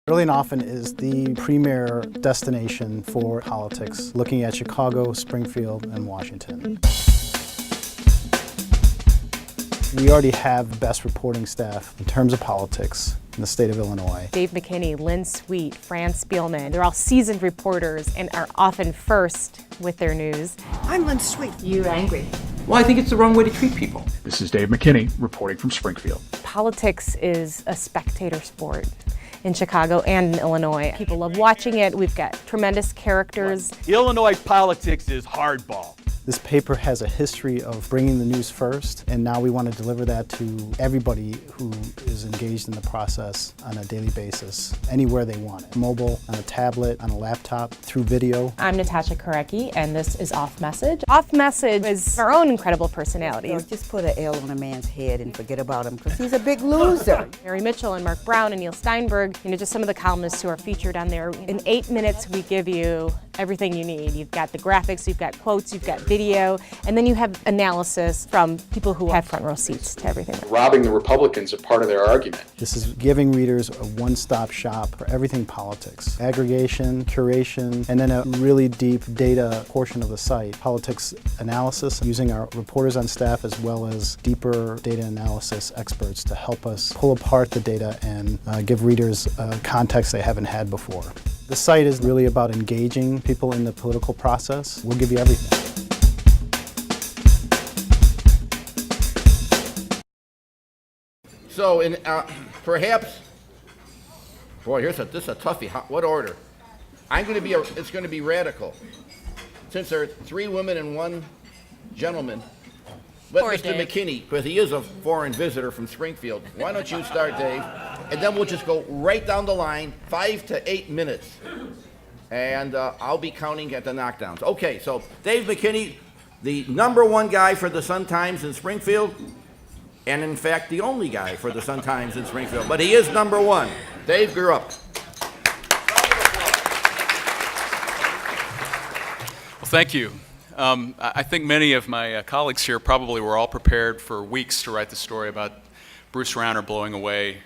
Early and Often is the premier destination for politics, looking at Chicago, Springfield, and Washington. We already have the best reporting staff in terms of politics in the state of Illinois. Dave McKinney, Lynn, Fran Spielman, they're all seasoned reporters and are often first with their news. I'm Lynn. You angry? Well, I think it's the wrong way to treat people. This is Dave McKinney reporting from Springfield. Politics is a spectator sport in Chicago and in Illinois. People love watching it. We've got tremendous characters. Illinois politics is hardball. This paper has a history of bringing the news first, and now we want to deliver that to everybody who is engaged in the process on a daily basis, anywhere they want it. Mobile, on a tablet, on a laptop, through video. I'm Natasha Korecki, and this is Off Message. Off Message is our own incredible personalities. Just put an L on a man's head and forget about him, because he's a big loser. Mary Mitchell and Mark Brown and Neil Steinberg, just some of the columnists who are featured on there. In 8 minutes, we give you everything you need. You've got the graphics, you've got quotes, you've got video, and then you have analysis from people who have front row seats to everything. Robbing the Republicans of part of their argument. This is giving readers a one-stop shop for everything politics. Aggregation, curation, and then a really deep data portion of the site. Politics analysis, using our reporters on staff as well as deeper data analysis experts to help us pull apart the data and give readers context they haven't had before. The site is really about engaging people in the political process. We'll give you everything. So, perhaps, boy, this is a toughie. What order? It's going to be radical. Since there are 3 women and 1 gentleman, but Mr. McKinney, because he is a foreign visitor from Springfield, why don't you start, Dave? And then we'll just go right down the line, 5 to 8 minutes. And I'll be counting at the knockdowns. Okay, so Dave McKinney, the #1 guy for the Sun-Times in Springfield, and in fact, the only guy for the Sun-Times in Springfield, but he is #1. Dave, you're up. Well, thank you. I think many of my colleagues here probably were all prepared for weeks to write the story about Bruce Rauner blowing away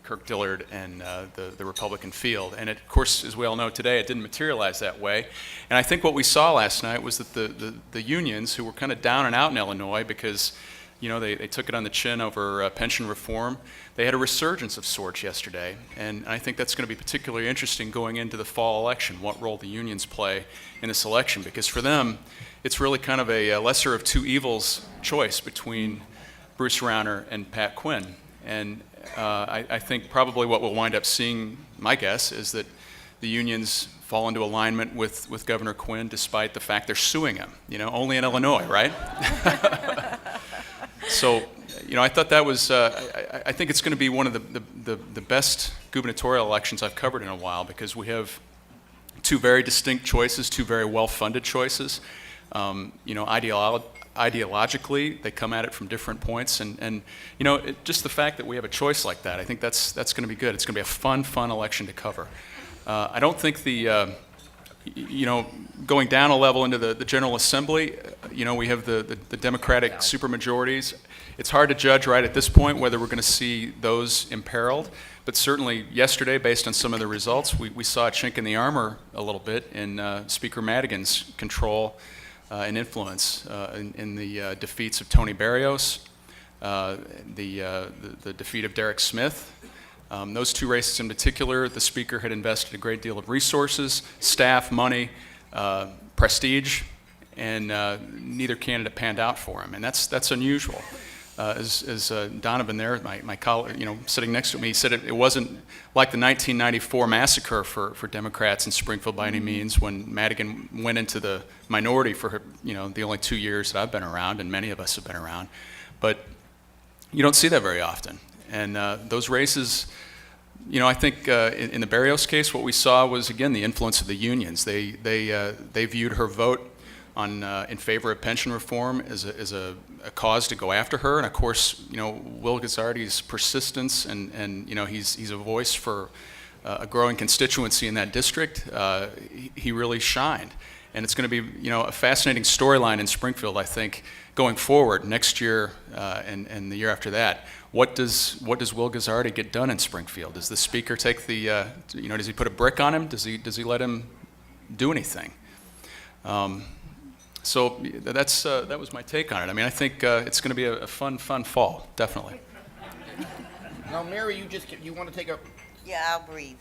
Kirk Dillard and the Republican field. And of course, as we all know today, it didn't materialize that way. And I think what we saw last night was that the unions, who were kind of down and out in Illinois because they took it on the chin over pension reform, they had a resurgence of sorts yesterday. And I think that's going to be particularly interesting going into the fall election, what role the unions play in this election. Because for them, it's really kind of a lesser of two evils choice between Bruce Rauner and Pat Quinn. And I think probably what we'll wind up seeing, my guess, is that the unions fall into alignment with Governor Quinn despite the fact they're suing him, only in Illinois, right? So, I thought that was, I think it's going to be one of the best gubernatorial elections I've covered in a while, because we have 2 very distinct choices, 2 very well-funded choices. Ideologically, they come at it from different points, and just the fact that we have a choice like that, I think that's going to be good. It's going to be a fun election to cover. I don't think going down a level into the General Assembly, we have the Democratic supermajorities. It's hard to judge right at this point whether we're going to see those imperiled, but certainly yesterday, based on some of the results, we saw a chink in the armor a little bit in Speaker Madigan's control and influence in the defeats of Tony Berrios, the defeat of Derek Smith. Those 2 races in particular, the Speaker had invested a great deal of resources, staff, money, prestige, and neither candidate panned out for him, and that's unusual. As Donovan there, my colleague, sitting next to me, said it wasn't like the 1994 massacre for Democrats in Springfield by any means, when Madigan went into the minority for the only 2 years that I've been around, and many of us have been around. But you don't see that very often. And those races, I think in the Berrios case, what we saw was, again, the influence of the unions. They viewed her vote in favor of pension reform as a cause to go after her. And of course, Will Guzzardi's persistence and he's a voice for a growing constituency in that district. He really shined. And it's going to be, a fascinating storyline in Springfield, I think, going forward next year and the year after that, what does Will Guzzardi get done in Springfield? Does the speaker take the, does he put a brick on him? Does he let him do anything? So that was my take on it. I mean, I think it's going to be a fun fall, definitely. Now, Mary, you want to take a... Yeah, I'll breathe.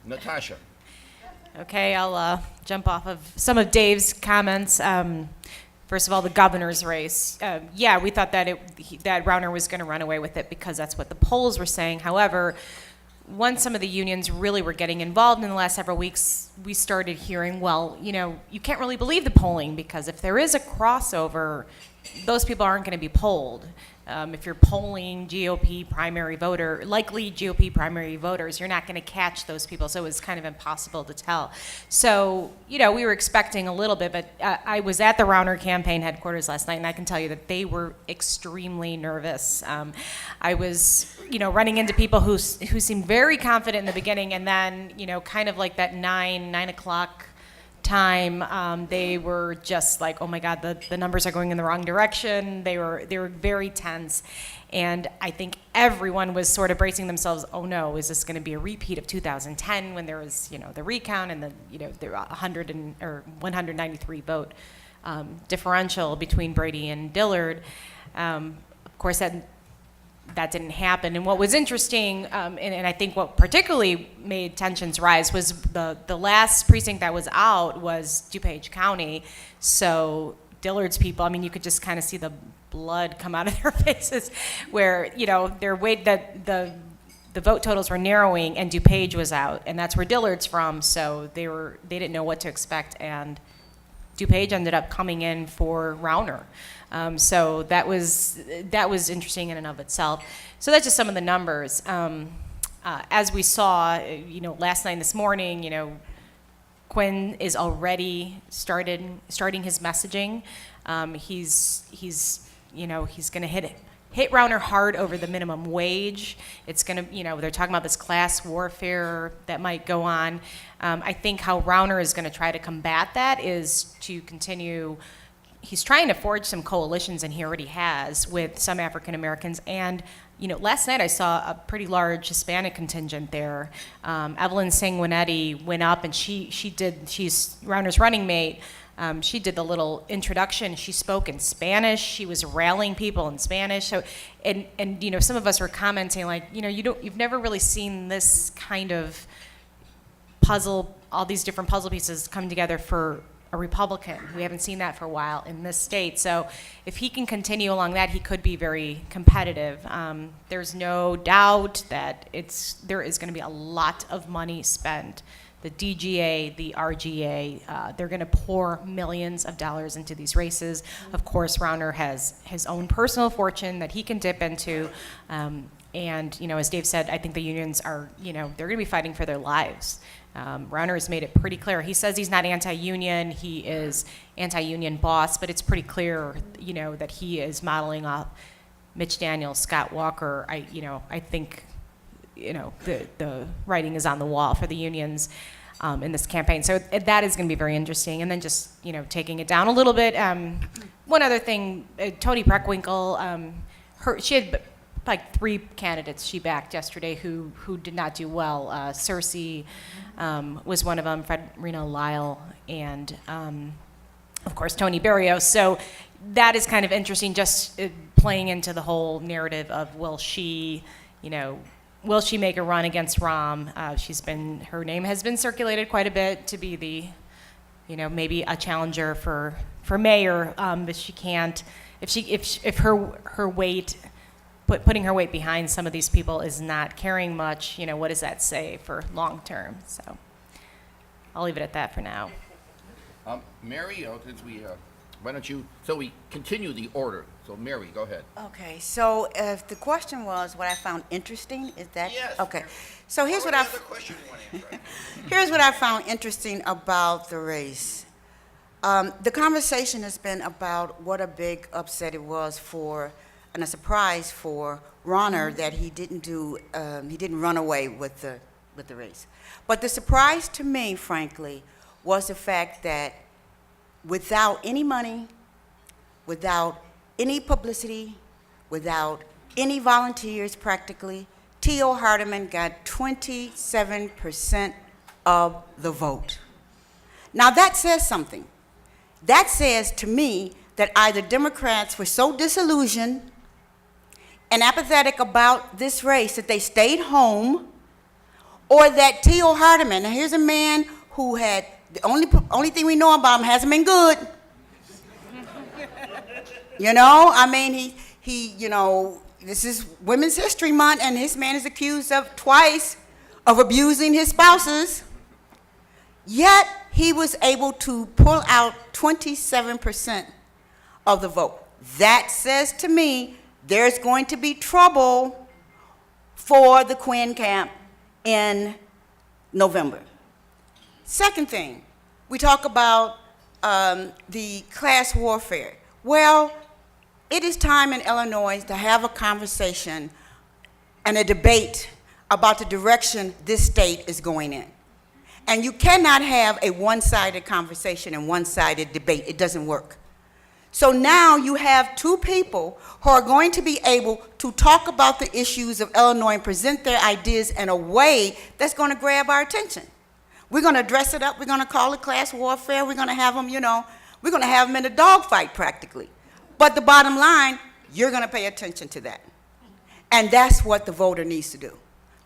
Natasha. Okay, I'll jump off of some of Dave's comments. First of all, the governor's race. Yeah, we thought that that Rauner was going to run away with it because that's what the polls were saying. However, once some of the unions really were getting involved in the last several weeks, we started hearing, well, you can't really believe the polling because if there is a crossover, those people aren't going to be polled. If you're polling GOP primary voter, likely GOP primary voters, you're not going to catch those people. So it was kind of impossible to tell. So, we were expecting a little bit, but I was at the Rauner campaign headquarters last night, and I can tell you that they were extremely nervous. I was, running into people who seemed very confident in the beginning, and then, kind of like that 9 o'clock time, they were just like, oh my God, the numbers are going in the wrong direction. They were very tense, and I think everyone was sort of bracing themselves. Oh no, is this going to be a repeat of 2010 when there was the recount and there were 193 vote differential between Brady and Dillard. Of course, that didn't happen. And what was interesting, and I think what particularly made tensions rise, was the last precinct that was out was DuPage County. So Dillard's people, I mean, you could just kind of see the blood come out of their faces, where the vote totals were narrowing, and DuPage was out, and that's where Dillard's from. So they didn't know what to expect, and DuPage ended up coming in for Rauner. So that was interesting in and of itself. So that's just some of the numbers. As we saw, last night and this morning, Quinn is already starting his messaging. He's going to hit Rauner hard over the minimum wage. It's going to, they're talking about this class warfare that might go on. I think how Rauner is going to try to combat that is to continue. He's trying to forge some coalitions, and he already has, with some African Americans. And, last night I saw a pretty large Hispanic contingent there. Evelyn Sanguinetti went up, and she's Rauner's running mate. She did the little introduction. She spoke in Spanish. She was rallying people in Spanish. So, and some of us were commenting like, you've never really seen this kind of puzzle, all these different puzzle pieces come together for a Republican. We haven't seen that for a while in this state. So if he can continue along that, he could be very competitive. There's no doubt that there is going to be a lot of money spent. The DGA, the RGA, they're going to pour millions of dollars into these races. Of course, Rauner has his own personal fortune that he can dip into. And, as Dave said, I think the unions are, they're going to be fighting for their lives. Rauner has made it pretty clear. He says he's not anti-union, he is anti-union boss, but it's pretty clear, that he is modeling off Mitch Daniels, Scott Walker. I think, the writing is on the wall for the unions in this campaign. So that is going to be very interesting. And then just, taking it down a little bit. One other thing, Toni Preckwinkle, she had like 3 candidates she backed yesterday who did not do well. Cersei was one of them, Fred Reno Lyle, and of course Tony Barrios. So that is kind of interesting, just playing into the whole narrative of will she make a run against Rahm? Her name has been circulated quite a bit to be the, maybe a challenger for mayor, but she can't. If her weight. Putting her weight behind some of these people is not carrying much, what does that say for long term? So I'll leave it at that for now. Mary, since why don't you, so we continue the order. So Mary, go ahead. Okay, so if the question was what I found interesting, is that? Yes. Okay, so here's what question you want to answer. here's what I found interesting about the race. The conversation has been about what a big upset it was and a surprise for Rauner that he didn't run away with the race. But the surprise to me, frankly, was the fact that without any money, without any publicity, without any volunteers practically. T.O. Hardeman got 27% of the vote. Now that says something. That says to me that either Democrats were so disillusioned and apathetic about this race that they stayed home, or that T.O. Hardeman, now here's a man who had, the only thing we know about him hasn't been good. You know, I mean, he, you know, this is Women's History Month, and this man is accused of twice of abusing his spouses. Yet, he was able to pull out 27% of the vote. That says to me, there's going to be trouble for the Quinn camp in November. Second thing, we talk about the class warfare. Well, it is time in Illinois to have a conversation and a debate about the direction this state is going in. And you cannot have a one-sided conversation and one-sided debate. It doesn't work. So now you have two people who are going to be able to talk about the issues of Illinois and present their ideas in a way that's going to grab our attention. We're going to dress it up. We're going to call it class warfare. We're going to have them, you know, we're going to have them in a dogfight practically. But the bottom line, you're going to pay attention to that. And that's what the voter needs to do.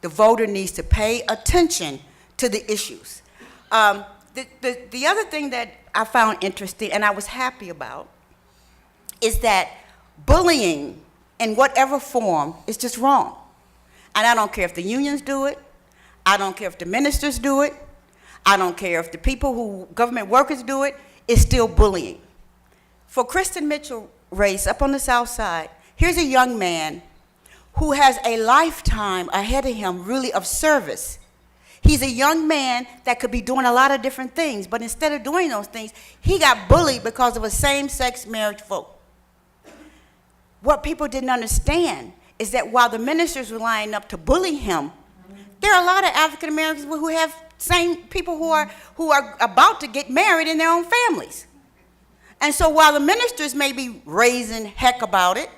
The voter needs to pay attention to the issues. The other thing that I found interesting and I was happy about is that bullying in whatever form is just wrong. And I don't care if the unions do it. I don't care if the ministers do it. I don't care if the people who, government workers do it. It's still bullying. For Kristen Mitchell race up on the South Side, here's a young man who has a lifetime ahead of him really of service. He's a young man that could be doing a lot of different things, but instead of doing those things, he got bullied because of a same-sex marriage vote. What people didn't understand is that while the ministers were lining up to bully him, there are a lot of African Americans who have same people who are about to get married in their own families. And so while the ministers may be raising heck about it,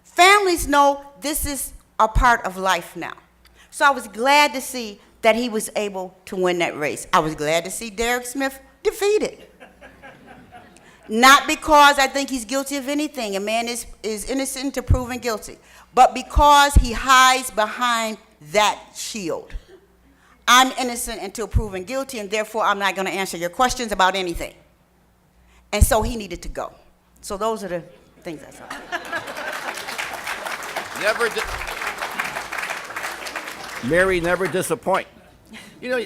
families know this is a part of life now. So I was glad to see that he was able to win that race. I was glad to see Derek Smith defeated. Not because I think he's guilty of anything. A man is innocent until proven guilty. But because he hides behind that shield. I'm innocent until proven guilty, and therefore I'm not going to answer your questions about anything. And so he needed to go. So those are the things I saw. Mary never disappoint. You know,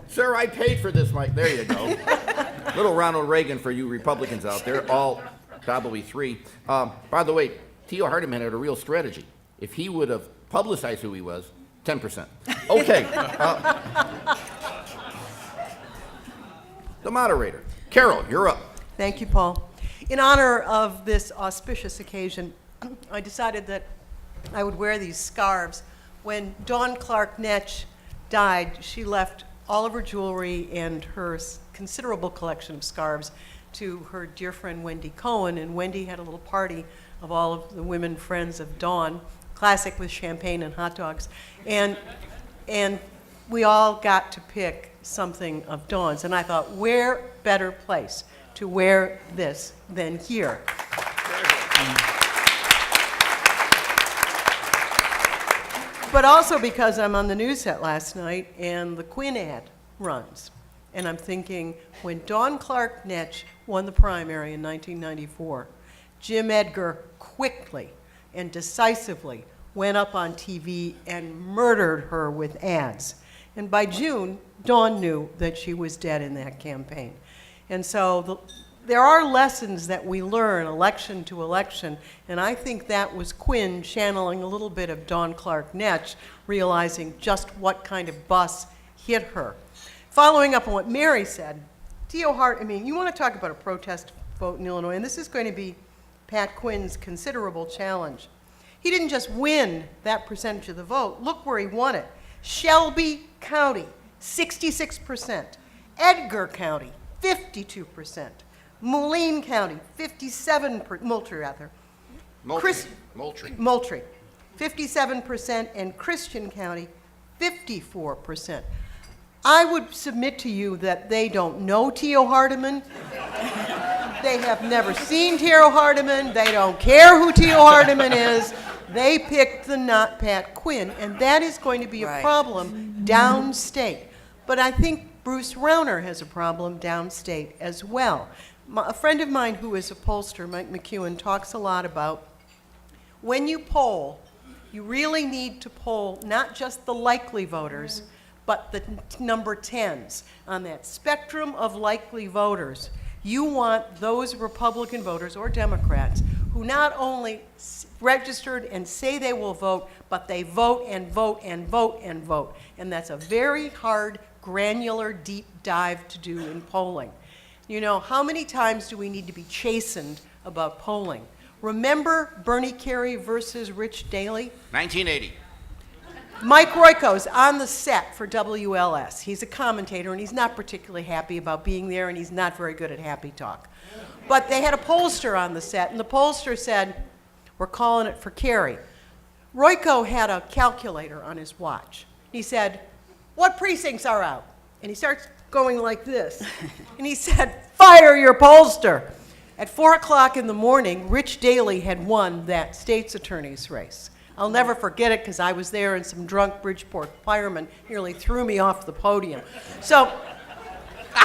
sir, I paid for this mic. There you go. Little Ronald Reagan for you Republicans out there, all probably three. By the way, T.O. Hardeman had a real strategy. If he would have publicized who he was, 10%. Okay. The moderator. Carol, you're up. Thank you, Paul. In honor of this auspicious occasion, I decided that I would wear these scarves. When Dawn Clark Netsch died, she left all of her jewelry and her considerable collection of scarves to her dear friend Wendy Cohen, and Wendy had a little party of all of the women friends of Dawn, classic with champagne and hot dogs, and we all got to pick something of Dawn's, and I thought, where better place to wear this than here? But also because I'm on the news set last night and the Quinn ad runs. And I'm thinking, when Dawn Clark Netsch won the primary in 1994, Jim Edgar quickly and decisively went up on TV and murdered her with ads. And by June, Dawn knew that she was dead in that campaign. And so there are lessons that we learn election to election, and I think that was Quinn channeling a little bit of Dawn Clark Netsch, realizing just what kind of bus hit her. Following up on what Mary said, T.O. Hart, I mean, you want to talk about a protest vote in Illinois, and this is going to be Pat Quinn's considerable challenge. He didn't just win that percentage of the vote. Look where he won it. Shelby County, 66%. Edgar County, 52%. Moline County, 57%. Moultrie, rather. Moultrie. Moultrie, 57%, and Christian County, 54%. I would submit to you that they don't know Tio Hardiman. They have never seen Tio Hardiman. They don't care who Tio Hardiman is. They picked the not Pat Quinn, and that is going to be a Right. problem downstate. But I think Bruce Rauner has a problem downstate as well. A friend of mine who is a pollster, Mike McEwen, talks a lot about when you poll, you really need to poll not just the likely voters, but the number 10s. On that spectrum of likely voters, you want those Republican voters or Democrats who not only registered and say they will vote, but they vote and vote and vote and vote. And that's a very hard, granular, deep dive to do in polling. You know, how many times do we need to be chastened about polling? Remember Bernie Carey versus Rich Daley? 1980. Mike Royko's on the set for WLS. He's a commentator, and he's not particularly happy about being there, and he's not very good at happy talk. But they had a pollster on the set, and the pollster said, "We're calling it for Carey." Royko had a calculator on his watch. He said, "What precincts are out?" And he starts going like this. And he said, "Fire your pollster." At 4 o'clock in the morning, Rich Daley had won that state's attorney's race. I'll never forget it because I was there and some drunk Bridgeport firemen nearly threw me off the podium. So,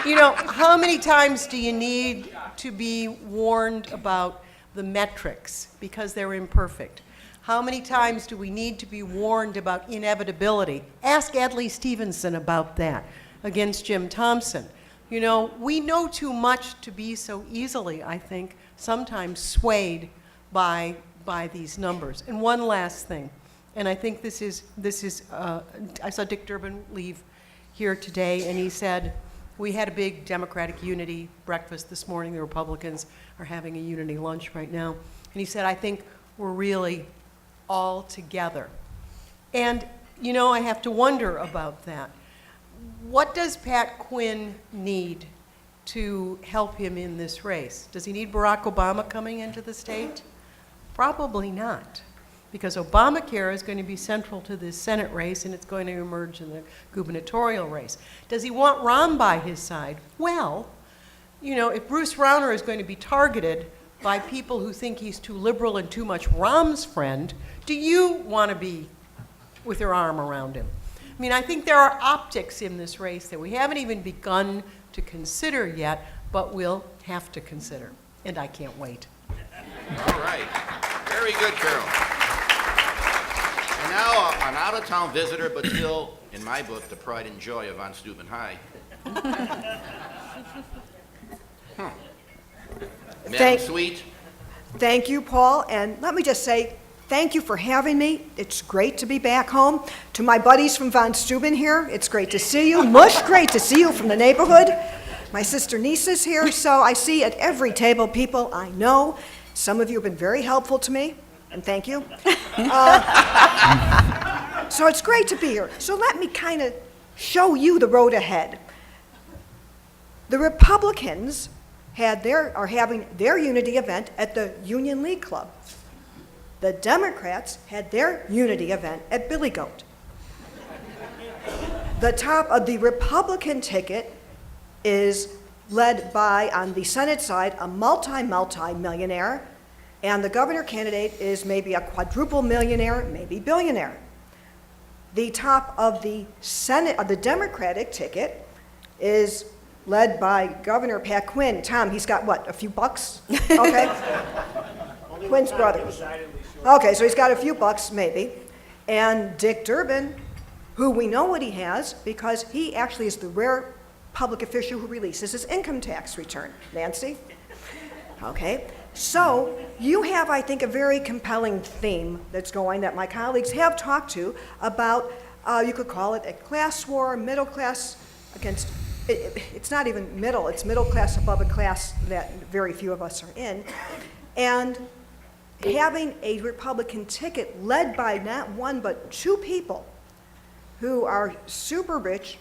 you know, how many times do you need to be warned about the metrics because they're imperfect? How many times do we need to be warned about inevitability? Ask Adlai Stevenson about that against Jim Thompson. You know, we know too much to be so easily, I think, sometimes swayed by these numbers. And one last thing, and I think this is I saw Dick Durbin leave here today, and he said, we had a big Democratic unity breakfast this morning. The Republicans are having a unity lunch right now. And he said, I think we're really all together. And, you know, I have to wonder about that. What does Pat Quinn need to help him in this race? Does he need Barack Obama coming into the state? Probably not, because Obamacare is going to be central to this Senate race, and it's going to emerge in the gubernatorial race. Does he want Rahm by his side? Well, you know, if Bruce Rauner is going to be targeted by people who think he's too liberal and too much Rahm's friend, do you want to be with your arm around him? I mean, I think there are optics in this race that we haven't even begun to consider yet, but we'll have to consider, and I can't wait. All right. Very good, Carol. And now an out-of-town visitor, but still, in my book, the pride and joy of Von Steuben High. Madam Sweet. Thank you, Paul, and let me just say thank you for having me. It's great to be back home. To my buddies from Von Steuben here, it's great to see you. Mush, great to see you from the neighborhood. My sister niece is here, so I see at every table people I know. Some of you have been very helpful to me, and thank you. So it's great to be here. So let me kind of show you the road ahead. The Republicans are having their unity event at the Union League Club. The Democrats had their unity event at Billy Goat. The top of the Republican ticket is led by, on the Senate side, a multi-millionaire, and the governor candidate is maybe a quadruple millionaire, maybe billionaire. The top of the Senate, of the Democratic ticket, is led by Governor Pat Quinn. Tom, he's got what, a few bucks? Okay. Quinn's brother. Okay, so he's got a few bucks, maybe. And Dick Durbin, who we know what he has because he actually is the rare public official who releases his income tax return. Nancy? Okay. So you have, I think, a very compelling theme that's going that my colleagues have talked to about, you could call it a class war, middle class against, it's not even middle, it's middle class above a class that very few of us are in. And having a Republican ticket led by not one but two people who are super rich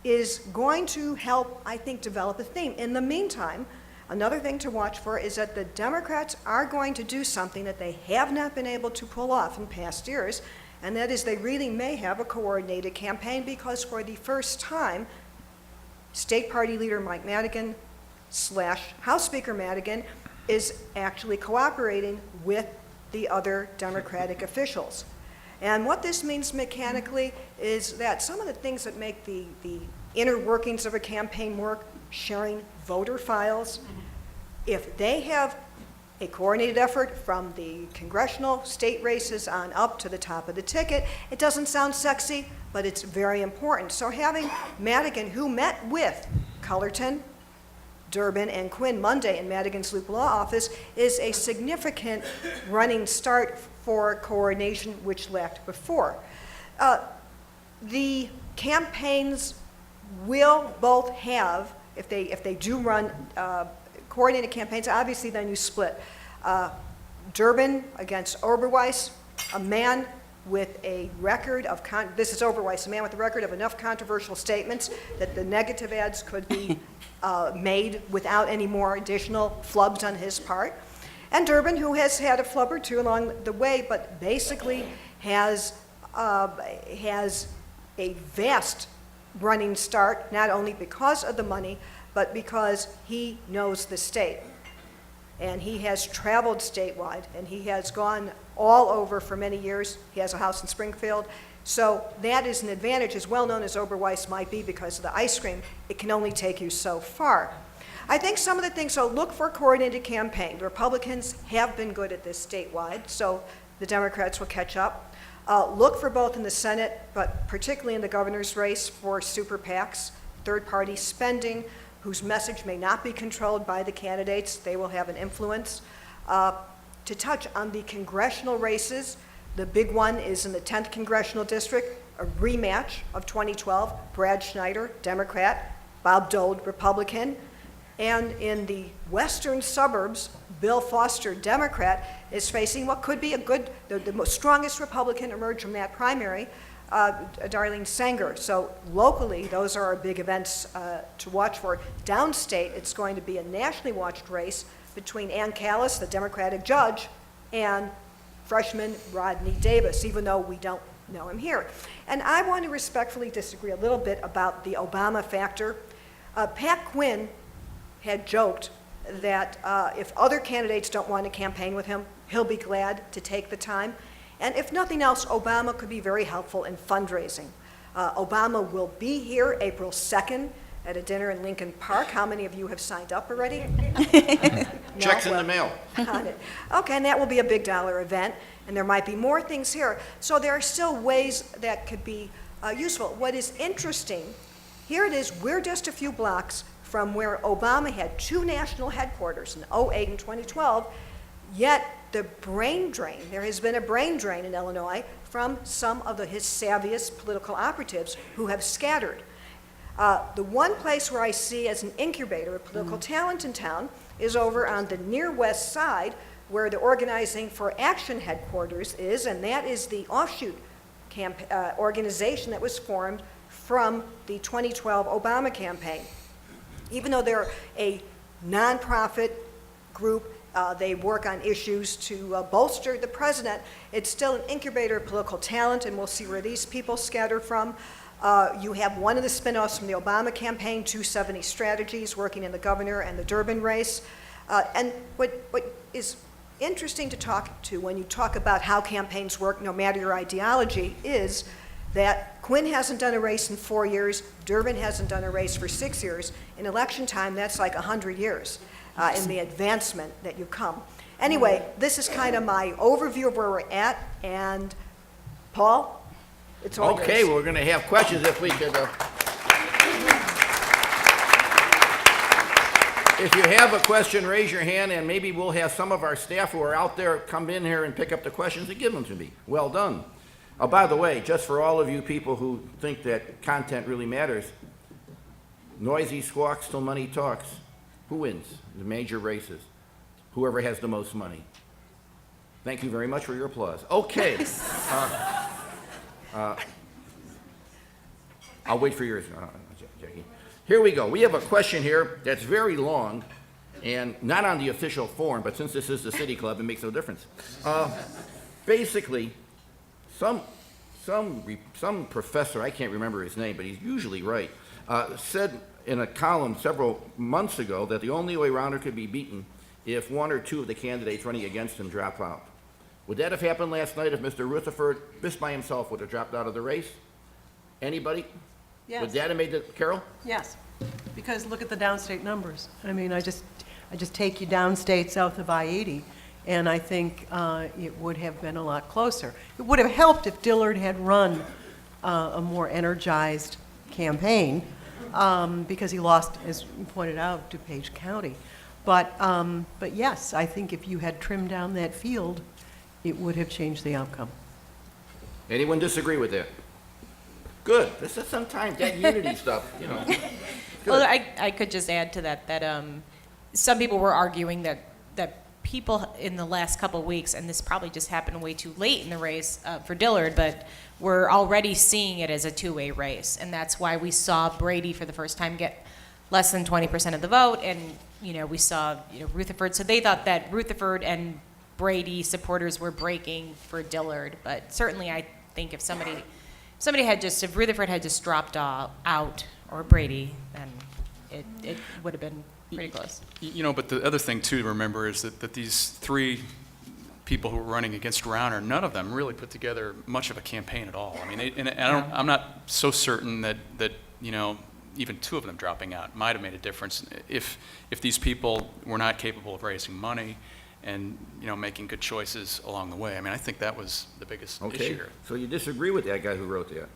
is going to help, I think, develop a theme. In the meantime, Another thing to watch for is that the Democrats are going to do something that they have not been able to pull off in past years, and that is they really may have a coordinated campaign, because for the first time, State Party Leader Mike Madigan / House Speaker Madigan is actually cooperating with the other Democratic officials. And what this means mechanically is that some of the things that make the inner workings of a campaign work, sharing voter files, if they have a coordinated effort from the congressional state races on up to the top of the ticket, it doesn't sound sexy, but it's very important. So having Madigan, who met with Cullerton, Durbin, and Quinn Monday in Madigan's Loop Law Office, is a significant running start for coordination, which lacked before. The campaigns will both have, if they do run coordinated campaigns, obviously then you split. Durbin against Oberweis, a man with a record of, this is Oberweis, a man with a record of enough controversial statements that the negative ads could be made without any more additional flubs on his part. And Durbin, who has had a flub or two along the way, but basically has a vast running start, not only because of the money, but because he knows the state. And he has traveled statewide, and he has gone all over for many years. He has a house in Springfield. So that is an advantage, as well known as Oberweis might be because of the ice cream. It can only take you so far. I think some of the things, so look for a coordinated campaign. The Republicans have been good at this statewide, so the Democrats will catch up. Look for both in the Senate, but particularly in the governor's race, for super PACs, third-party spending, whose message may not be controlled by the candidates. They will have an influence. To touch on the congressional races, the big one is in the 10th Congressional District, a rematch of 2012, Brad Schneider, Democrat, Bob Dole, Republican. And in the western suburbs, Bill Foster, Democrat, is facing what could be the most strongest Republican emerge from that primary, Darlene Sanger. So locally, those are our big events to watch for. Downstate, it's going to be a nationally watched race between Ann Callis, the Democratic judge, and freshman Rodney Davis, even though we don't know him here. And I want to respectfully disagree a little bit about the Obama factor. Pat Quinn had joked that if other candidates don't want to campaign with him, he'll be glad to take the time. And if nothing else, Obama could be very helpful in fundraising. Obama will be here April 2nd at a dinner in Lincoln Park. How many of you have signed up already? Checks in the mail. Got it. Okay, and that will be a big dollar event, and there might be more things here. So there are still ways that could be useful. What is interesting, here it is, we're just a few blocks from where Obama had 2 national headquarters in 2008 and 2012, yet the brain drain, there has been a brain drain in Illinois from some of his savviest political operatives who have scattered. The one place where I see as an incubator of political talent in town is over on the near west side, where the Organizing for Action headquarters is, and that is the offshoot organization that was formed from the 2012 Obama campaign. Even though they're a nonprofit group, they work on issues to bolster the president, it's still an incubator of political talent, and we'll see where these people scatter from. You have one of the spin-offs from the Obama campaign, 270 Strategies, working in the governor and the Durbin race. And what is interesting to talk to when you talk about how campaigns work, no matter your ideology, is that Quinn hasn't done a race in 4 years, Durbin hasn't done a race for 6 years. In election time, that's like 100 years in the advancement that you come. Anyway, this is kind of my overview of where we're at, and Paul, it's all yours. Okay, well, we're going to have questions if we could. If you have a question, raise your hand, and maybe we'll have some of our staff who are out there come in here and pick up the questions and give them to me. Well done. Oh, by the way, just for all of you people who think that content really matters, noisy squawks till money talks. Who wins the major races? Whoever has the most money. Thank you very much for your applause. Okay. I'll wait for yours, Jackie. Here we go. We have a question here that's very long, And not on the official form, but since this is the city club, it makes no difference. Basically, some professor, I can't remember his name, but he's usually right, said in a column several months ago that the only way Rauner could be beaten if one or two of the candidates running against him drop out. Would that have happened last night if Mr. Rutherford, just by himself, would have dropped out of the race? Anybody? Yes. Would that have made the, Carol? Yes, because look at the downstate numbers. I mean, I just take you downstate south of I-80, and I think it would have been a lot closer. It would have helped if Dillard had run a more energized campaign, because he lost, as you pointed out, DuPage County. But yes, I think if you had trimmed down that field, it would have changed the outcome. Anyone disagree with that? Good. This is sometimes that unity stuff, you know. Well, I could just add to that some people were arguing that people in the last couple of weeks, and this probably just happened way too late in the race for Dillard, but we're already seeing it as a two-way race, and that's why we saw Brady for the first time get less than 20% of the vote, and we saw Rutherford. So they thought that Rutherford and Brady supporters were breaking for Dillard, but certainly I think if Rutherford had just dropped out, or Brady, then it would have been pretty close. But the other thing too to remember is that these three people who were running against Rauner, none of them really put together much of a campaign at all. I mean, I'm not so certain that even two of them dropping out might have made a difference if these people were not capable of raising money and making good choices along the way. I mean, I think that was the biggest issue here. So you disagree with that guy who wrote that?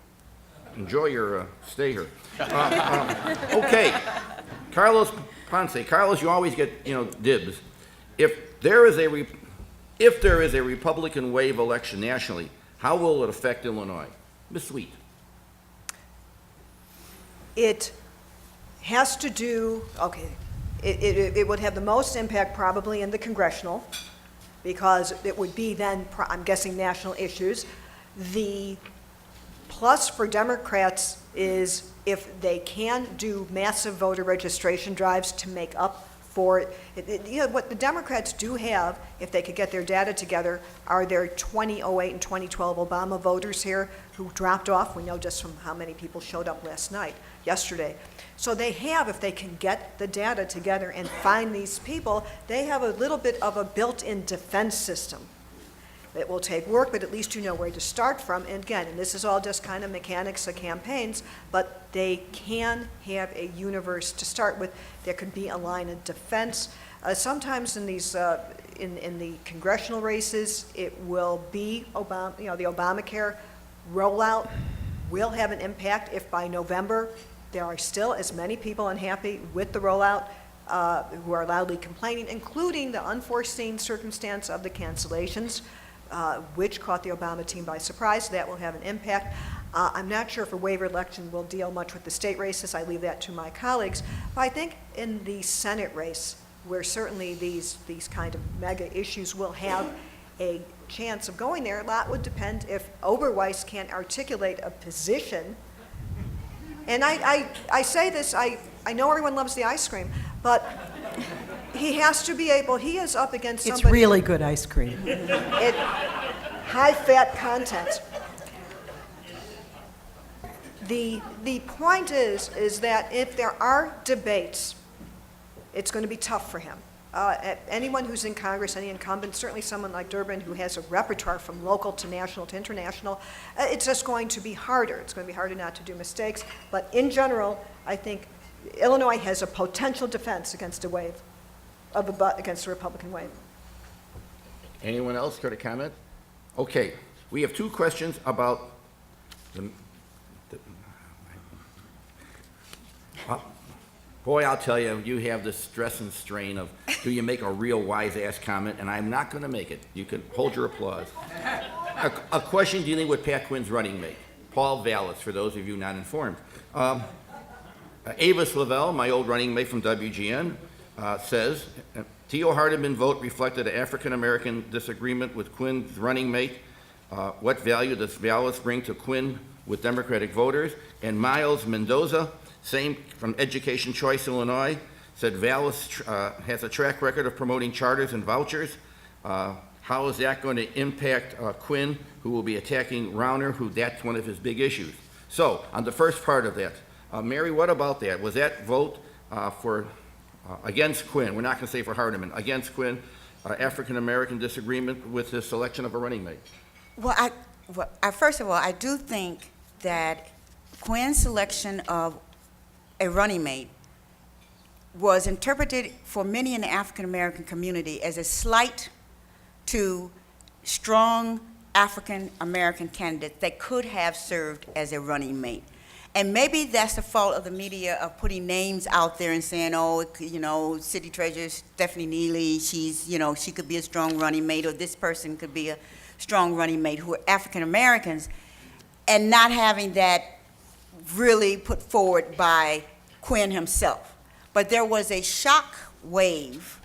Enjoy your stay here. Okay, Carlos Ponce. Carlos, you always get dibs. If there is a Republican wave election nationally, how will it affect Illinois? Ms. Sweet. It has to do, okay, it would have the most impact probably in the congressional, because it would be then, I'm guessing, national issues. The plus for Democrats is if they can do massive voter registration drives to make up for it. What the Democrats do have, if they could get their data together, are their 2008 and 2012 Obama voters here who dropped off. We know just from how many people showed up yesterday. So they have, if they can get the data together and find these people, they have a little bit of a built-in defense system. It will take work, but at least you know where to start from. And again, and this is all just kind of mechanics of campaigns, but they can have a universe to start with. There could be a line of defense. Sometimes in these, in the congressional races, it will be the Obamacare rollout will have an impact if by November there are still as many people unhappy with the rollout who are loudly complaining, including the unforeseen circumstance of the cancellations, which caught the Obama team by surprise. That will have an impact. I'm not sure if a waiver election will deal much with the state races. I leave that to my colleagues. But I think in the Senate race, where certainly these kind of mega issues will have a chance of going there, a lot would depend if Oberweis can't articulate a position. And I say this, I know everyone loves the ice cream, but he has to be able, he is up against somebody. It's really good ice cream. High-fat content. The point is that if there are debates, it's going to be tough for him. Anyone who's in Congress, any incumbent, certainly someone like Durbin who has a repertoire from local to national to international, it's just going to be harder. It's going to be harder not to do mistakes. But in general, I think Illinois has a potential defense against a wave, against a Republican wave. Anyone else care to comment? Okay, we have two questions about boy, I'll tell you, you have the stress and strain of, do you make a real wise-ass comment? And I'm not going to make it. You can hold your applause. A question dealing with Pat Quinn's running mate, Paul Vallis, for those of you not informed. Avis Lavelle, my old running mate from WGN, says, Theo Hardeman vote reflected an African-American disagreement with Quinn's running mate. What value does Vallis bring to Quinn with Democratic voters? And Miles Mendoza, same from Education Choice, Illinois, said Vallis has a track record of promoting charters and vouchers. How is that going to impact Quinn, who will be attacking Rauner, who that's one of his big issues? So, on the first part of that, Mary, what about that? Was that vote for against Quinn? We're not going to say for Hardeman. Against Quinn, African-American disagreement with the selection of a running mate? Well, first of all, I do think that Quinn's selection of a running mate was interpreted for many in the African-American community as a slight to strong African-American candidates that could have served as a running mate. And maybe that's the fault of the media of putting names out there and saying, oh, you know, City Treasurer Stephanie Neely, she's, you know, she could be a strong running mate, or this person could be a strong running mate who are African-Americans, and not having that really put forward by Quinn himself. But there was a shock wave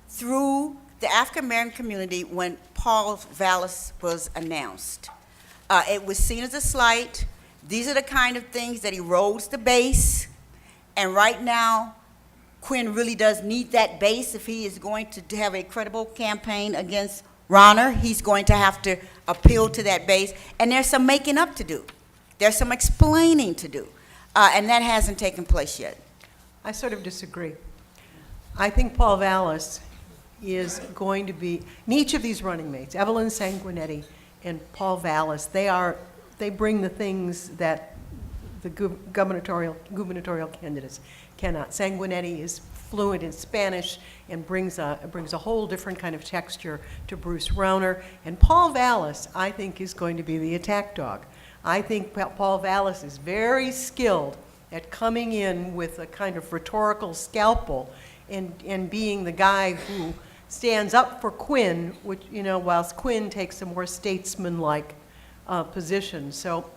through the African-American community when Paul Vallis was announced. It was seen as a slight. These are the kind of things that erodes the base. And right now, Quinn really does need that base if he is going to have a credible campaign against Rauner. He's going to have to appeal to that base. And there's some making up to do. There's some explaining to do. And that hasn't taken place yet. I sort of disagree. I think Paul Vallis is going to be, in each of these running mates, Evelyn Sanguinetti and Paul Vallis, they bring the things that the gubernatorial candidates cannot. Sanguinetti is fluent in Spanish and brings a whole different kind of texture to Bruce Rauner. And Paul Vallis, I think, is going to be the attack dog. I think Paul Vallis is very skilled at coming in with a kind of rhetorical scalpel and being the guy who stands up for Quinn, which, you know, whilst Quinn takes a more statesman-like position. So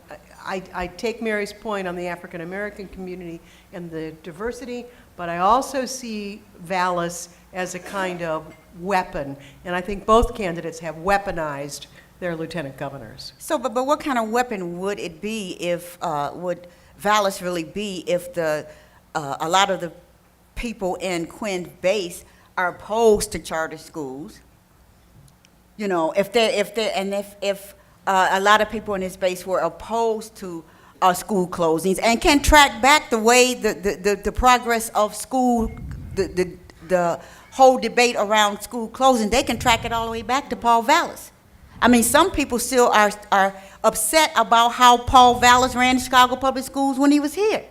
I take Mary's point on the African-American community and the diversity, but I also see Vallis as a kind of weapon, and I think both candidates have weaponized their lieutenant governors. So, but what kind of weapon would it be if, would Vallis really be if a lot of the people in Quinn's base are opposed to charter schools? You know, if a lot of people in his base were opposed to school closings and can track back the way the progress of school, the whole debate around school closing, they can track it all the way back to Paul Vallis. I mean, some people still are upset about how Paul Vallis ran the Chicago Public Schools when he was here.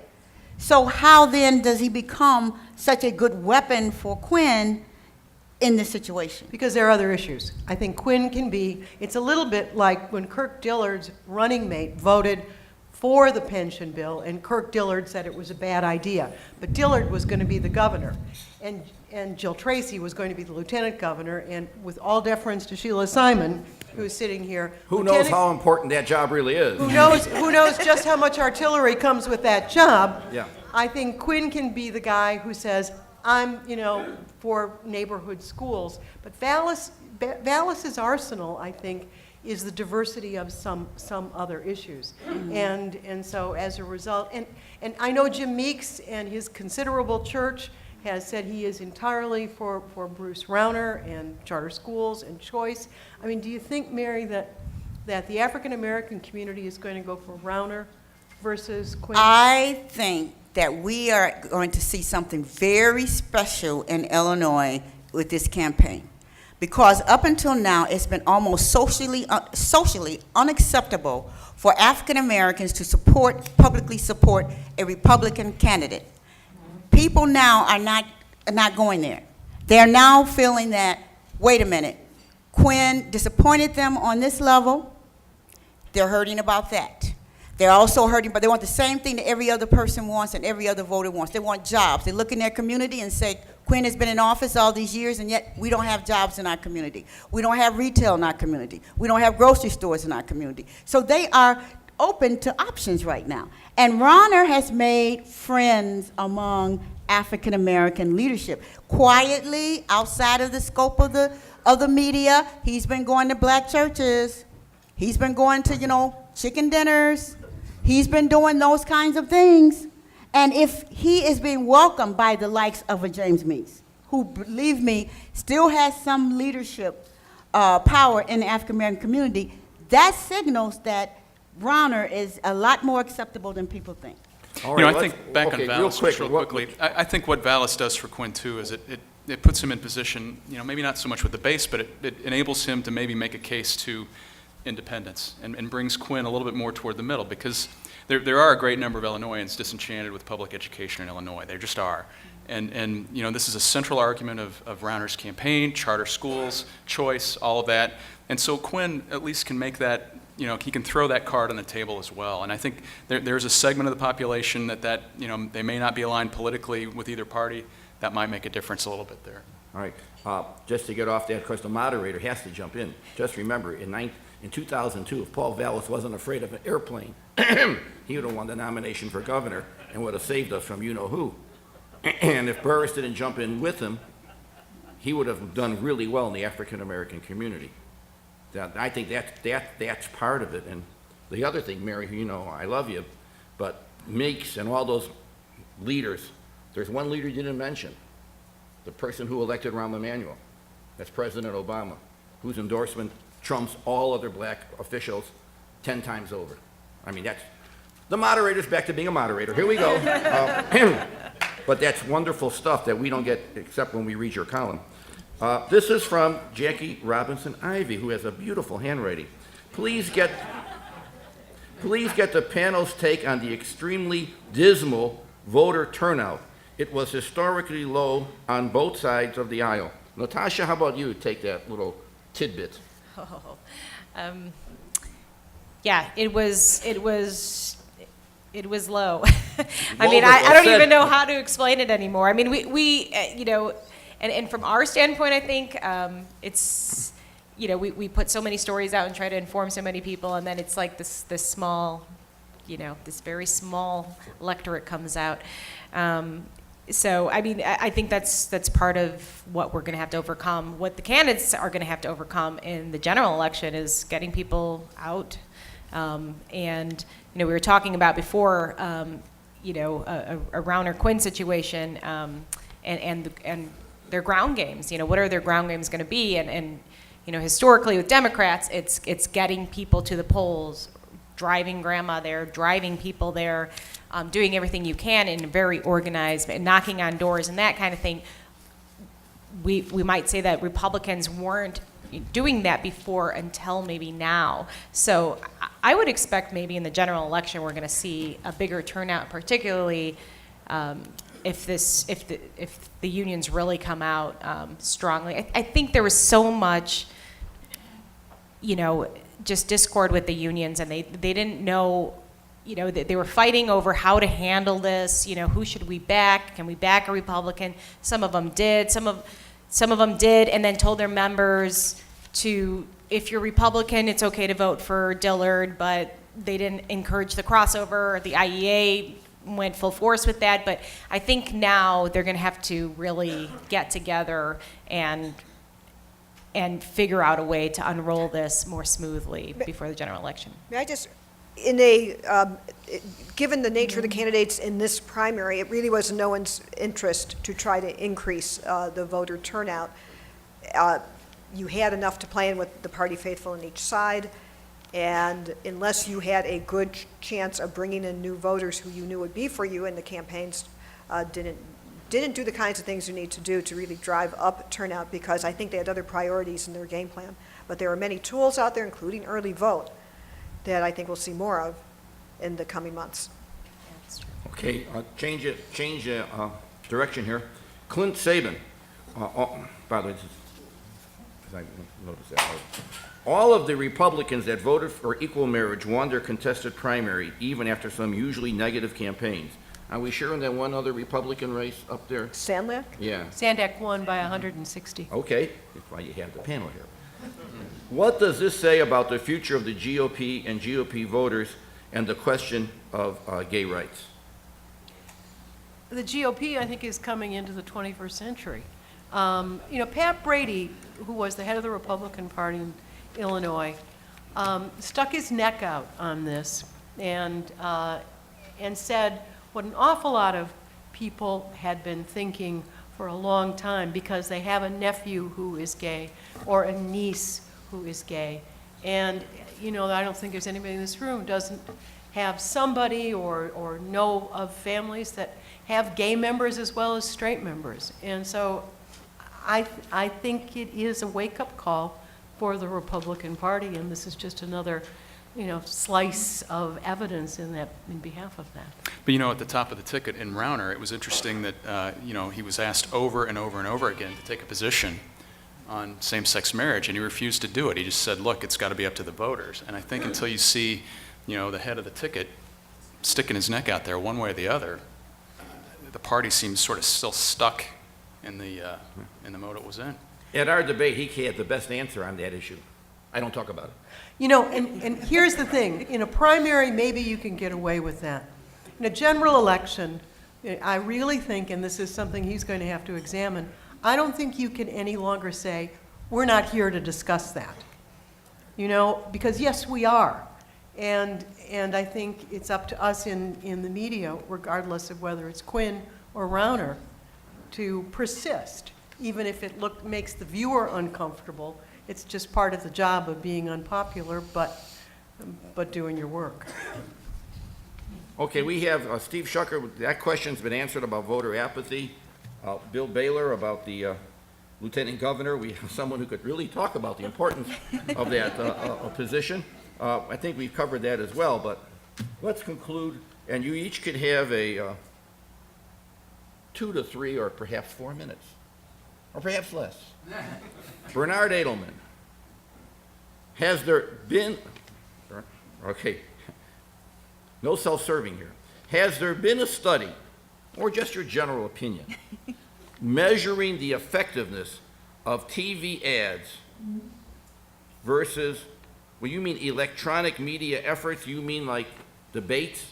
So how then does he become such a good weapon for Quinn in this situation? Because there are other issues. I think Quinn can be, it's a little bit like when Kirk Dillard's running mate voted for the pension bill, and Kirk Dillard said it was a bad idea. But Dillard was going to be the governor, and Jill Tracy was going to be the lieutenant governor, and with all deference to Sheila Simon, who's sitting here. Who knows how important that job really is? Who knows just how much artillery comes with that job? Yeah. I think Quinn can be the guy who says, I'm, you know, for neighborhood schools. But Vallis's arsenal, I think, is the diversity of some other issues. Mm-hmm. And so as a result, and I know Jim Meeks and his considerable church has said he is entirely for Bruce Rauner and charter schools and choice. I mean, do you think, Mary, that the African-American community is going to go for Rauner versus Quinn? I think that we are going to see something very special in Illinois with this campaign. Because up until now, it's been almost socially unacceptable for African-Americans to publicly support a Republican candidate. People now are not going there. They're now feeling that, wait a minute, Quinn disappointed them on this level. They're hurting about that. They're also hurting, but they want the same thing that every other person wants and every other voter wants. They want jobs. They look in their community and say, Quinn has been in office all these years, and yet we don't have jobs in our community. We don't have retail in our community. We don't have grocery stores in our community. So they are open to options right now. And Rauner has made friends among African-American leadership. Quietly, outside of the scope of the media, he's been going to black churches. He's been going to, you know, chicken dinners. He's been doing those kinds of things. And if he is being welcomed by the likes of a James Meese, who, believe me, still has some leadership power in the African American community, that signals that Browner is a lot more acceptable than people think. All You know, I let's- think back on okay, Vallis real just real quick, quickly. I think what Vallis does for Quinn too is it puts him in position, you know, maybe not so much with the base, but it enables him to maybe make a case to independence and brings Quinn a little bit more toward the middle, because there are a great number of Illinoisans disenchanted with public education in Illinois. There just are. And you know, this is a central argument of Rauner's campaign, charter schools, choice, all of that. And so Quinn at least can make that, you know, he can throw that card on the table as well. And I think there's a segment of the population that, you know, they may not be aligned politically with either party. That might make a difference a little bit there. All right, just to get off that, of course, the moderator has to jump in. Just remember, in 2002, if Paul Vallis wasn't afraid of an airplane, he would have won the nomination for governor and would have saved us from you-know-who. And if Burris didn't jump in with him, he would have done really well in the African-American community. I think that's part of it. And the other thing, Mary, you know, I love you, but Meeks and all those leaders, there's one leader you didn't mention, the person who elected Rahm Emanuel. That's President Obama, whose endorsement trumps all other black officials 10 times over. I mean, that's, the moderator's back to being a moderator. Here we go. But that's wonderful stuff that we don't get except when we read your column. This is from Jackie Robinson Ivy, who has a beautiful handwriting. Please get the panel's take on the extremely dismal voter turnout. It was historically low on both sides of the aisle. Natasha, how about you take that little tidbit? Oh, yeah, it was low. I mean, I don't even know how to explain it anymore. I mean, we you know, and from our standpoint, I think it's, you know, we put so many stories out and try to inform so many people, and then it's like this small, you know, this very small electorate comes out. So, I mean, I think that's part of what we're going to have to overcome. What the candidates are going to have to overcome in the general election is getting people out. And, you know, we were talking about before, you know, a Rauner-Quinn situation, and their ground games. You know, what are their ground games going to be? And, you know, historically with Democrats, it's getting people to the polls, driving grandma there, driving people there, doing everything you can in a very organized, knocking on doors and that kind of thing. We might say that Republicans weren't doing that before until maybe now. So I would expect maybe in the general election we're going to see a bigger turnout, particularly if the unions really come out strongly. I think there was so much, you know, just discord with the unions, and they didn't know, you know, they were fighting over how to handle this. You know, who should we back? Can we back a Republican? Some of them did. Some of them did, and then told their members to, if you're Republican, it's okay to vote for Dillard, but they didn't encourage the crossover. The IEA went full force with that, but I think now they're going to have to really get together and figure out a way to unroll this more smoothly before the general election. May I just, given the nature of the candidates in this primary, it really was in no one's interest to try to increase the voter turnout. You had enough to play in with the party faithful on each side, and unless you had a good chance of bringing in new voters who you knew would be for you, and the campaigns didn't do the kinds of things you need to do to really drive up turnout, because I think they had other priorities in their game plan. But there are many tools out there, including early vote, that I think we'll see more of in the coming months. Okay, change direction here. Clint Sabin. By the way, I noticed that. All of the Republicans that voted for equal marriage won their contested primary, even after some usually negative campaigns. Are we sure in that one other Republican race up there? Sandlack? Yeah. Sandak won by 160. Okay, that's why you have the panel here. What does this say about the future of the GOP and GOP voters and the question of gay rights? The GOP, I think, is coming into the 21st century. You know, Pat Brady, who was the head of the Republican Party in Illinois, stuck his neck out on this and said, what an awful lot of people had been thinking for a long time because they have a nephew who is gay or a niece who is gay. And, you know, I don't think there's anybody in this room who doesn't have somebody or know of families that have gay members as well as straight members. And so I think it is a wake-up call for the Republican Party, and this is just another, you know, slice of evidence in behalf of that. But you know, at the top of the ticket in Rauner, it was interesting that you know, he was asked over and over and over again to take a position on same-sex marriage, and he refused to do it. He just said, "Look, it's got to be up to the voters." And I think until you see, you know, the head of the ticket sticking his neck out there one way or the other, the party seems sort of still stuck in the mode it was in. At our debate, he had the best answer on that issue. I don't talk about it. You know, and here's the thing. In a primary, maybe you can get away with that. In a general election, I really think, and this is something he's going to have to examine, I don't think you can any longer say, we're not here to discuss that. You know, because yes, we are. And I think it's up to us in the media, regardless of whether it's Quinn or Rauner, to persist, even if it makes the viewer uncomfortable. It's just part of the job of being unpopular, but doing your work. Okay, we have Steve Shucker. That question's been answered about voter apathy. Bill Baylor about the lieutenant governor. We have someone who could really talk about the importance of that position. I think we've covered that as well, but let's conclude. And you each could have a 2 to 3 or perhaps 4 minutes, or perhaps less. Bernard Edelman, has there been, okay, no self-serving here. Has there been a study, or just your general opinion, measuring the effectiveness of TV ads versus, when you mean electronic media efforts, you mean like debates?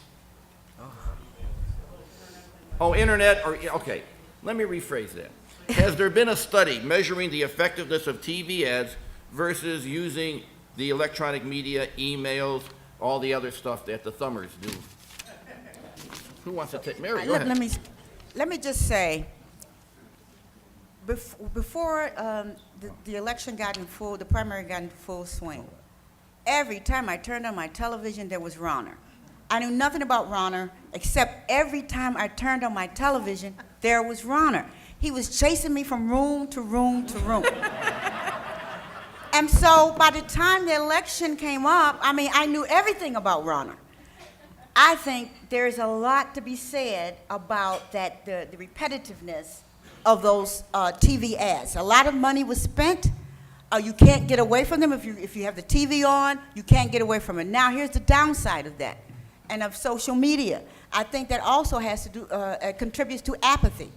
Oh, internet, or, okay, let me rephrase that. Has there been a study measuring the effectiveness of TV ads versus using the electronic media, emails, all the other stuff that the thumbers do? Who wants to take? Mary, go ahead. Let me just say, before the election got in full, the primary got in full swing, every time I turned on my television, there was Rauner. I knew nothing about Rauner, except every time I turned on my television, there was Rauner. He was chasing me from room to room to room. And so by the time the election came up, I mean, I knew everything about Rauner. I think there's a lot to be said about that, the repetitiveness of those TV ads. A lot of money was spent. You can't get away from them. If you have the TV on, you can't get away from it. Now, here's the downside of that, and of social media. I think that also has to do, contributes to apathy.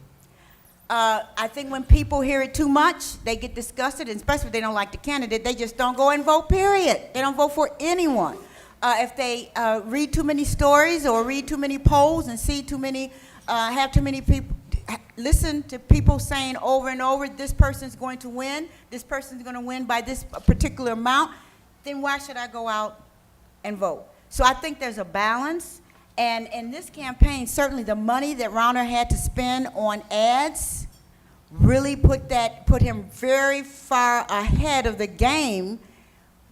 I think when people hear it too much, they get disgusted, and especially if they don't like the candidate, they just don't go and vote, period. They don't vote for anyone. If they read too many stories or read too many polls and see too many, have too many people, listen to people saying over and over, this person's going to win, this person's going to win by this particular amount, then why should I go out and vote? So I think there's a balance. And in this campaign, certainly the money that Rauner had to spend on ads really put him very far ahead of the game.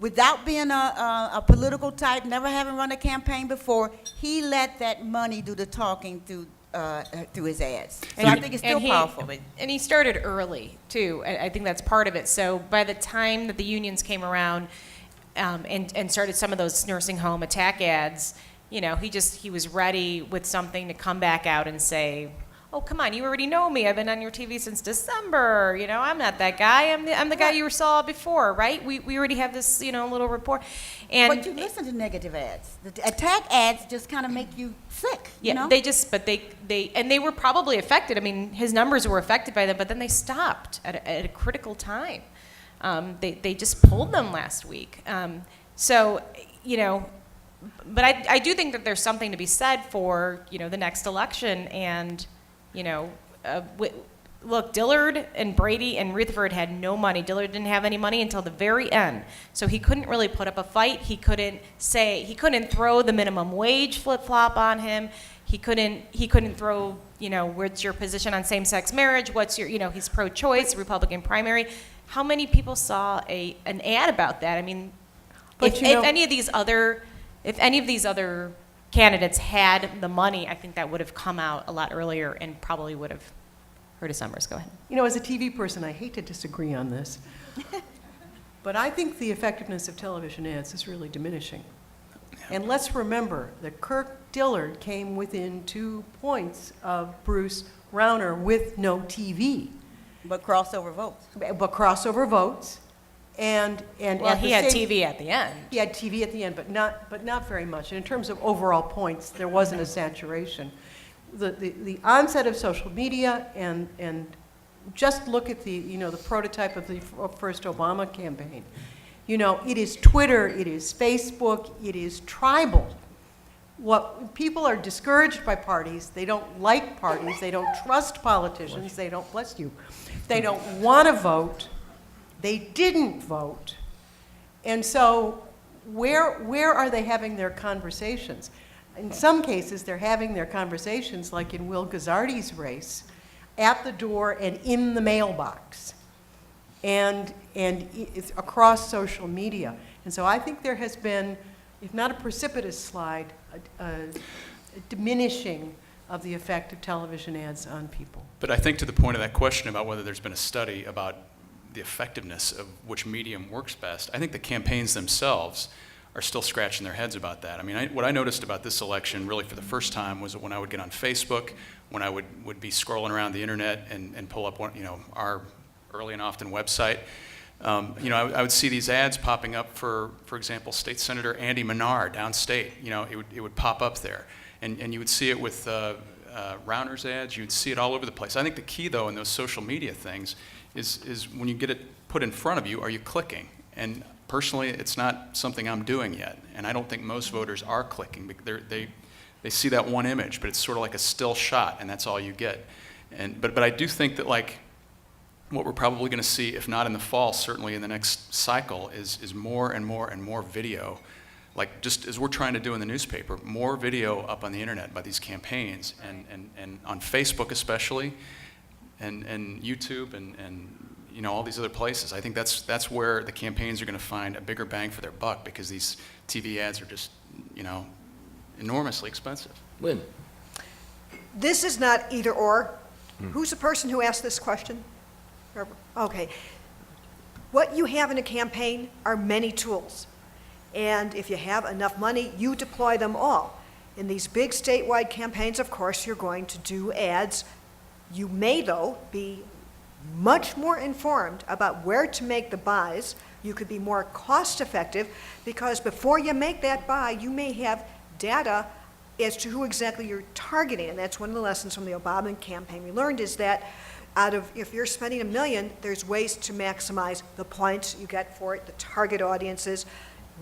Without being a political type, never having run a campaign before, he let that money do the talking through his ads. So I think it's still powerful. And he started early, too. I think that's part of it. So by the time that the unions came around and started some of those nursing home attack ads, you know, he was ready with something to come back out and say, oh, come on, you already know me. I've been on your TV since December. You know, I'm not that guy. I'm the guy you saw before, right? We already have this, you know, little report. And but you listen to negative ads. The attack ads just kind of make you sick, yeah, you know? They were probably affected. I mean, his numbers were affected by them, but then they stopped at a critical time. They just pulled them last week. So, you know, but I do think that there's something to be said for, you know, the next election. And, you know, look, Dillard and Brady and Rutherford had no money. Dillard didn't have any money until the very end. So he couldn't really put up a fight. He couldn't throw the minimum wage flip-flop on him. He couldn't throw, what's your position on same-sex marriage? What's your, he's pro-choice, Republican primary. How many people saw an ad about that? I mean, But if any of these other candidates had the money, I think that would have come out a lot earlier and probably would have hurt his numbers. Go ahead. As a TV person, I hate to disagree on this, but I think the effectiveness of television ads is really diminishing. And let's remember that Kirk Dillard came within 2 points of Bruce Rauner with no TV. But crossover votes. But crossover votes, and Well, at he the had same- TV at the end. He had TV at the end, but not very much. And in terms of overall points, there wasn't a saturation. The onset of social media and just look at the prototype of the first Obama campaign. It is Twitter, it is Facebook, it is tribal. What people are discouraged by parties, they don't like parties, they don't trust politicians, they don't, bless you, they don't want to vote, they didn't vote. And so where are they having their conversations? In some cases, they're having their conversations, like in Will Guzzardi's race, at the door and in the mailbox, and it's across social media. And so I think there has been, if not a precipitous slide, a diminishing of the effect of television ads on people. But I think to the point of that question about whether there's been a study about the effectiveness of which medium works best, I think the campaigns themselves are still scratching their heads about that. I mean, what I noticed about this election really for the first time was that when I would get on Facebook, when I would be scrolling around the internet and pull up our early and often website, I would see these ads popping up for example, State Senator Andy Menard downstate. It would pop up there. And you would see it with Rauner's ads. You would see it all over the place. I think the key, though, in those social media things is when you get it put in front of you, are you clicking? And personally, it's not something I'm doing yet. And I don't think most voters are clicking. They see that one image, but it's sort of like a still shot, and that's all you get. But I do think that, like, what we're probably going to see, if not in the fall, certainly in the next cycle, is more and more and more video. Like, just as we're trying to do in the newspaper, more video up on the internet by these campaigns, and on Facebook especially, and YouTube, and all these other places. I think that's where the campaigns are going to find a bigger bang for their buck, because these TV ads are just, enormously expensive. Lynn. This is not either or. Who's the person who asked this question? Okay. What you have in a campaign are many tools. And if you have enough money, you deploy them all. In these big statewide campaigns, of course, you're going to do ads. You may, though, be much more informed about where to make the buys. You could be more cost effective, because before you make that buy, you may have data as to who exactly you're targeting. And that's one of the lessons from the Obama campaign we learned, is that if you're spending $1 million, there's ways to maximize the points you get for it, the target audiences,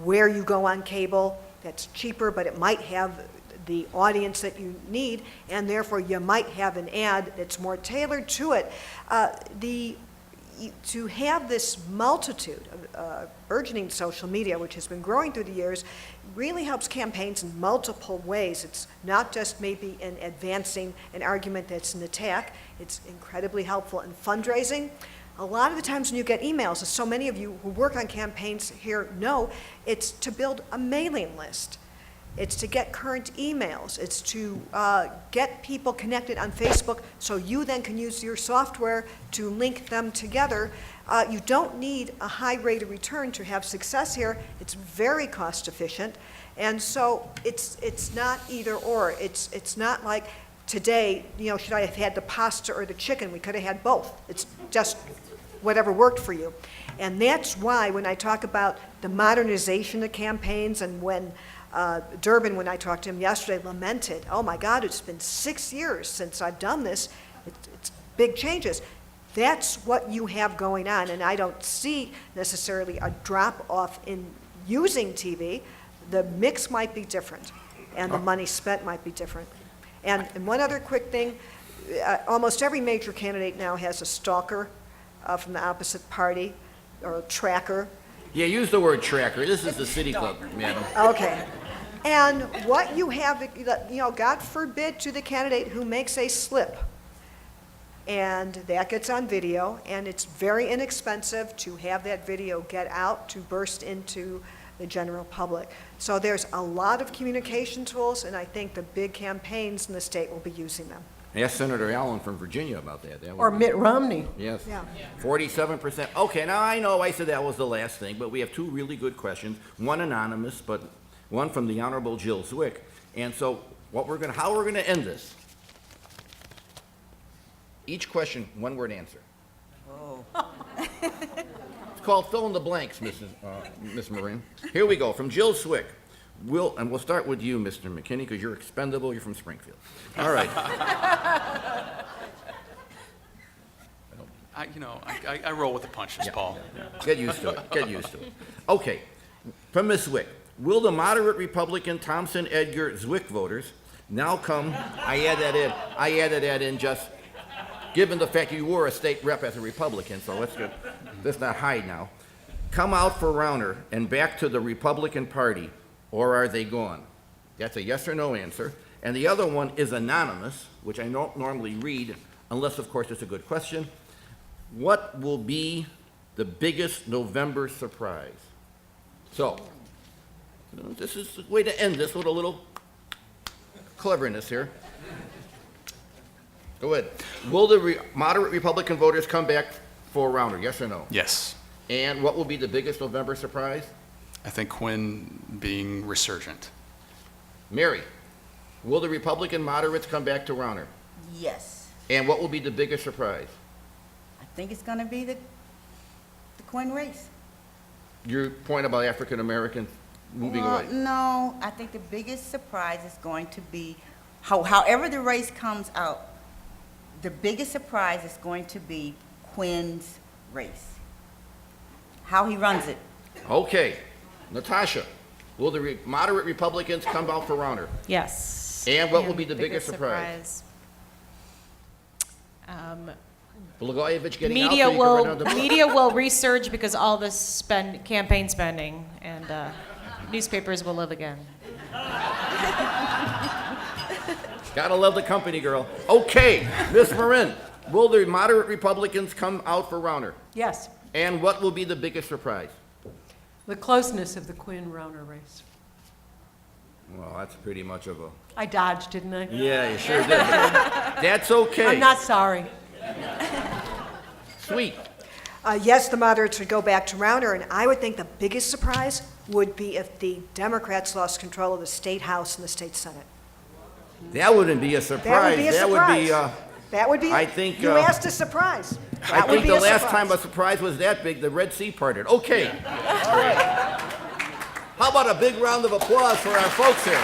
where you go on cable. That's cheaper, but it might have the audience that you need, and therefore you might have an ad that's more tailored to it. To have this multitude of burgeoning social media, which has been growing through the years, really helps campaigns in multiple ways. It's not just maybe in advancing an argument that's an attack. It's incredibly helpful in fundraising. A lot of the times when you get emails, as so many of you who work on campaigns here know, it's to build a mailing list. It's to get current emails. It's to get people connected on Facebook, so you then can use your software to link them together. You don't need a high rate of return to have success here. It's very cost efficient. And so it's not either or. It's not like today, should I have had the pasta or the chicken? We could have had both. It's just whatever worked for you. And that's why when I talk about the modernization of campaigns, and when Durbin, when I talked to him yesterday, lamented, oh my God, it's been 6 years since I've done this. It's big changes. That's what you have going on, and I don't see necessarily a drop off in using TV. The mix might be different, and the money spent might be different. And one other quick thing, almost every major candidate now has a stalker from the opposite party, or a tracker. Yeah, use the word tracker. This is the city club, madam. Okay. And what you have, God forbid to the candidate who makes a slip, and that gets on video, and it's very inexpensive to have that video get out to burst into the general public. So there's a lot of communication tools, and I think the big campaigns in the state will be using them. Ask Senator Allen from Virginia about that. That would Or be- Mitt Romney. Yes. Yeah. 47%. Okay, now I know I said that was the last thing, but we have two really good questions. One anonymous, but one from the Honorable Jill Zwick. And so how we're gonna end this? Each question, one word answer. Oh. It's called fill in the blanks, Miss Marin. Here we go, from Jill Zwick. We'll start with you, Mr. McKinney, because you're expendable, you're from Springfield. All right. I roll with the punches, Paul. Get used to it, get used to it. Okay, from Ms. Zwick. Will the moderate Republican Thompson Edgar Zwick voters now come, I added that in just given the fact you were a state rep as a Republican, so let's not hide now. Come out for Rauner and back to the Republican Party, or are they gone? That's a yes or no answer. And the other one is anonymous, which I don't normally read, unless, of course, it's a good question. What will be the biggest November surprise? So, this is the way to end this with a little cleverness here. Go ahead. Will the moderate Republican voters come back for Rauner, yes or no? Yes. And what will be the biggest November surprise? I think Quinn being resurgent. Mary, will the Republican moderates come back to Rauner? Yes. And what will be the biggest surprise? I think it's going to be the Quinn race. Your point about African Americans moving Well, away. no, I think the biggest surprise is going to be, however the race comes out, the biggest surprise is going to be Quinn's race. How he runs it. Okay. Natasha, will the moderate Republicans come out for Rauner? Yes. And what will be the biggest surprise? Blagojevich getting out? Media so you can run will out the book? media will resurge because all this campaign spending, and newspapers will live again. Gotta love the company, girl. Okay, Miss Marin, will the moderate Republicans come out for Rauner? Yes, And what will be the biggest surprise? the closeness of the Quinn-Rauner race. Well, that's pretty much of a... I dodged, didn't I? Yeah, you sure did. That's okay. I'm not sorry. Sweet. Yes, the moderates would go back to Rauner, and I would think the biggest surprise would be if the Democrats lost control of the State House and the State Senate. That wouldn't be a surprise. That would be a surprise. That would be, I think, you asked a surprise. I That would think be the a last surprise. time a surprise was that big, the Red Sea parted. Okay. How about a big round of applause for our folks here?